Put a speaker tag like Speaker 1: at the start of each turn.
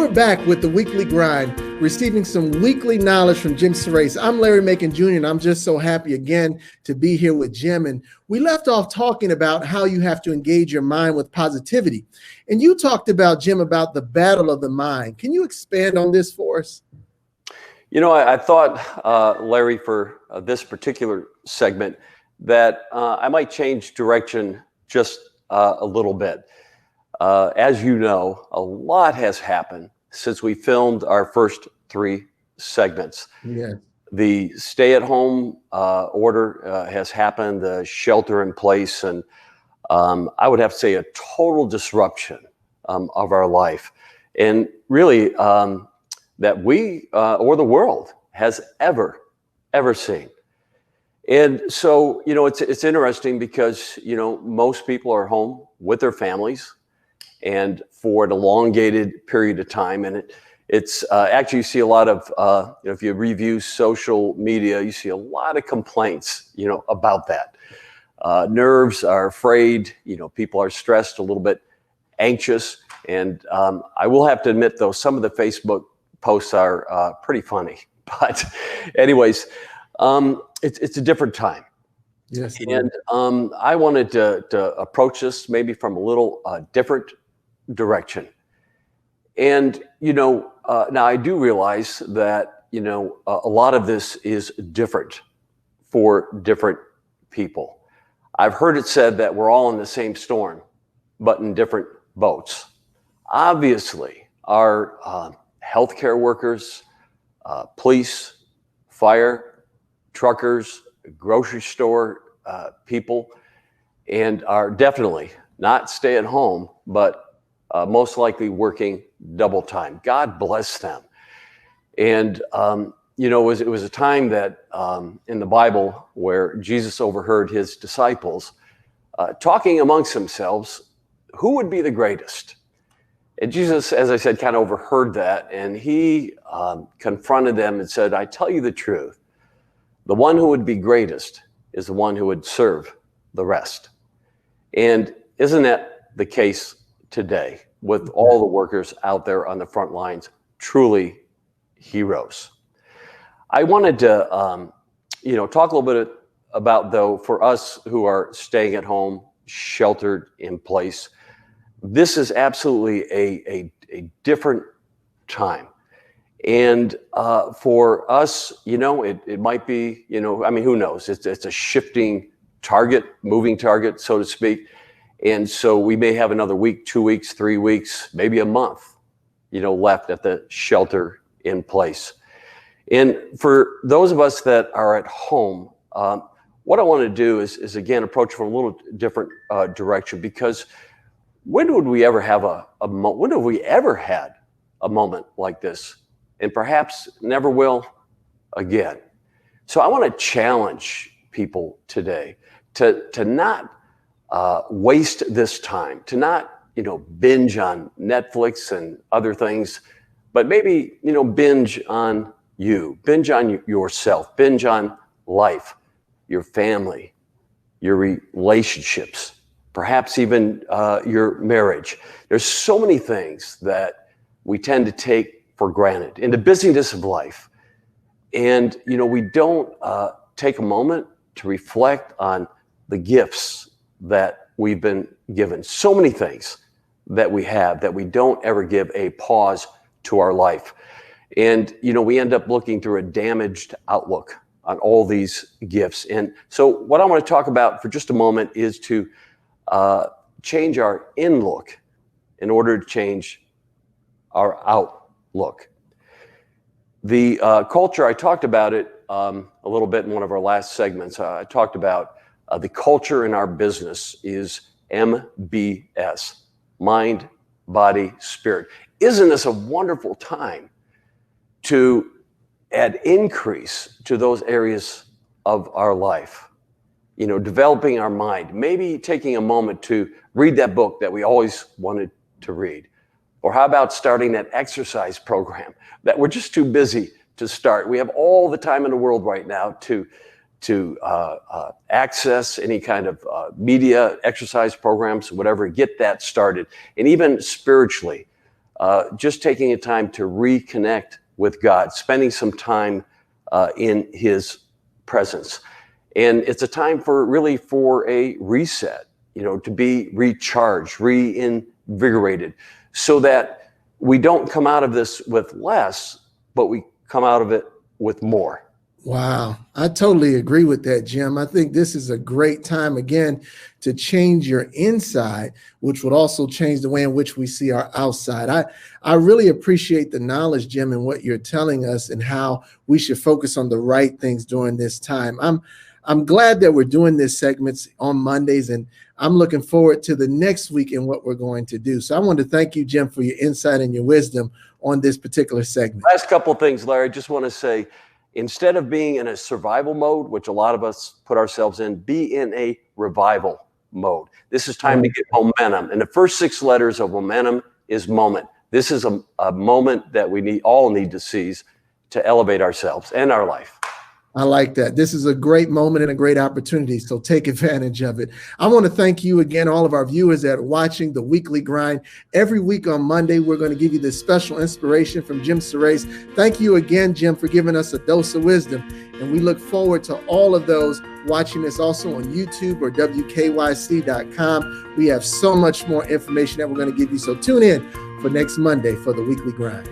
Speaker 1: We're back with the Weekly Grind, receiving some weekly knowledge from Jim Surace. I'm Larry Macon Jr., and I'm just so happy again to be here with Jim. And we left off talking about how you have to engage your mind with positivity. And you talked about, Jim, about the battle of the mind. Can you expand on this for us?
Speaker 2: You know, I thought, Larry, for this particular segment, that I might change direction just a little bit. As you know, a lot has happened since we filmed our first three segments.
Speaker 1: Yeah.
Speaker 2: The stay-at-home order has happened, the shelter in place, and I would have to say a total disruption of our life. And really, that we or the world has ever seen. And so, you know, it's interesting because, you know, most people are home with their families and for an elongated period of time. And it's actually, you see a lot of, you know, if you review social media, you see a lot of complaints, you know, about that. Nerves are afraid, you know, people are stressed, a little bit anxious. And I will have to admit, though, some of the Facebook posts are pretty funny. But anyways, it's a different time.
Speaker 1: Yes.
Speaker 2: And I wanted to approach this maybe from a little different direction. And, you know, now I do realize that, you know, a lot of this is different for different people. I've heard it said that we're all in the same storm, but in different boats. Obviously, our healthcare workers, police, fire, truckers, grocery store people, and are definitely not stay at home, but most likely working double time. God bless them. And, you know, it was a time that in the Bible where Jesus overheard his disciples talking amongst themselves, who would be the greatest? And Jesus, as I said, kind of overheard that, and he confronted them and said, I tell you the truth, the one who would be greatest is the one who would serve the rest. And isn't that the case today with all the workers out there on the front lines, truly heroes? I wanted to, you know, talk a little bit about, though, for us who are staying at home, sheltered in place, this is absolutely a different time. And for us, you know, it might be, you know, I mean, who knows? It's a shifting target, moving target, so to speak. And so we may have another week, 2 weeks, 3 weeks, maybe a month, you know, left at the shelter in place. And for those of us that are at home, what I want to do is again, approach from a little different direction, because when would we ever have when have we ever had a moment like this? And perhaps never will again. So I want to challenge people today to not waste this time, to not, you know, binge on Netflix and other things, but maybe, you know, binge on you, binge on yourself, binge on life, your family, your relationships, perhaps even your marriage. There's so many things that we tend to take for granted in the busyness of life. And, you know, we don't take a moment to reflect on the gifts that we've been given. So many things that we have that we don't ever give a pause to our life. And, you know, we end up looking through a damaged outlook on all these gifts. And so what I want to talk about for just a moment is to change our in-look in order to change our outlook. The culture, I talked about it a little bit in one of our last segments. I talked about the culture in our business is MBS, mind, body, spirit. Isn't this a wonderful time to add increase to those areas of our life? You know, developing our mind, maybe taking a moment to read that book that we always wanted to read. Or how about starting that exercise program that we're just too busy to start? We have all the time in the world right now to access any kind of media, exercise programs, whatever, get that started. And even spiritually, just taking a time to reconnect with God, spending some time in His presence. And it's a time for a reset, to be recharged, reinvigorated, so that we don't come out of this with less, but we come out of it with more.
Speaker 1: Wow. I totally agree with that, Jim. I think this is a great time, again, to change your inside, which would also change the way in which we see our outside. I really appreciate the knowledge, Jim, and what you're telling us and how we should focus on the right things during this time. I'm glad that we're doing this segments on Mondays, and I'm looking forward to the next week and what we're going to do. So I want to thank you, Jim, for your insight and your wisdom on this particular segment.
Speaker 2: Last couple of things, Larry. I just want to say, instead of being in a survival mode, which a lot of us put ourselves in, be in a revival mode. This is time to get momentum. And the first 6 letters of momentum is moment. This is a moment that we all need to seize to elevate ourselves and our life.
Speaker 1: I like that. This is a great moment and a great opportunity, so take advantage of it. I want to thank you again, all of our viewers that are watching The Weekly Grind. Every week on Monday, we're going to give you this special inspiration from Jim Surace. Thank you again, Jim, for giving us a dose of wisdom, and we look forward to all of those watching us also on YouTube or WKYC.com. We have so much more information that we're going to give you, so tune in for next Monday for The Weekly Grind.